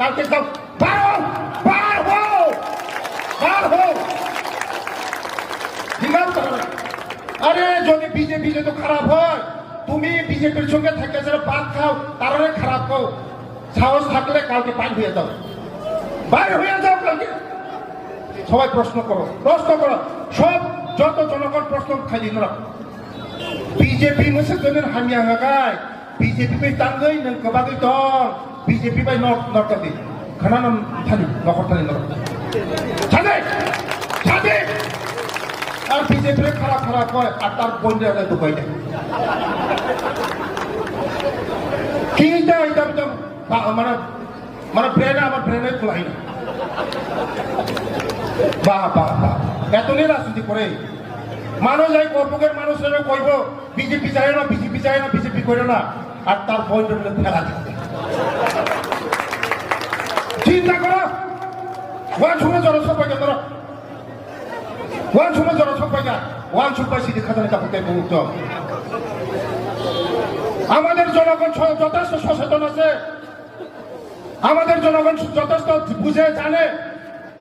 কালকে যাও, বার হও, বার হও, বার হও। হিমাল করো না। আরে যদি বিজেপি যদি খারাপ হয়, তুমি বিজেপির সঙ্গে থেকে যারা ভাত খাও তারা খারাপ হও, সাহস থাকলে কালকে বাইর হয়ে যাও, বাইর হয়ে যাও কালকে। সবাই প্রশ্ন করো, প্রশ্ন করো, সব যত জনগণ প্রশ্ন খালি না। বিজেপি মোসাজনের হামিয়া হাগায় বিজেপি বাই তাঙ্গই নং কবাগৈ দं বিজেপি বাই নরকাদি খানান থানি নখর থানি নর ছাদে ছাদে আর বিজেপি খারাপ খারাপ হয় আর তার বন্ধে দুবাই দেয় কি এটা এটা মানে মানে ব্রেনে আমার ব্রেনে খোলাই না। বাহ বাহ বাহ, এতই রাজনীতি করে মানুষ এই কর্মকের মানুষেরা কইব বিজেপি চায় না, বিজেপি চায় না, বিজেপি করে না, আর তার পয়েন্টের মধ্যে ফেলা দিচ্ছে। চিন্তা করো, ওয়ান সময় জনসংখ্যা ধরো, ওয়ান সময় জনসংখ্যা ওয়ান সুপার সিটি খাজানা কাপড় মুক্ত। আমাদের জনগণ যথেষ্ট সচেতন আছে, আমাদের জনগণ যথেষ্ট বুঝে জানে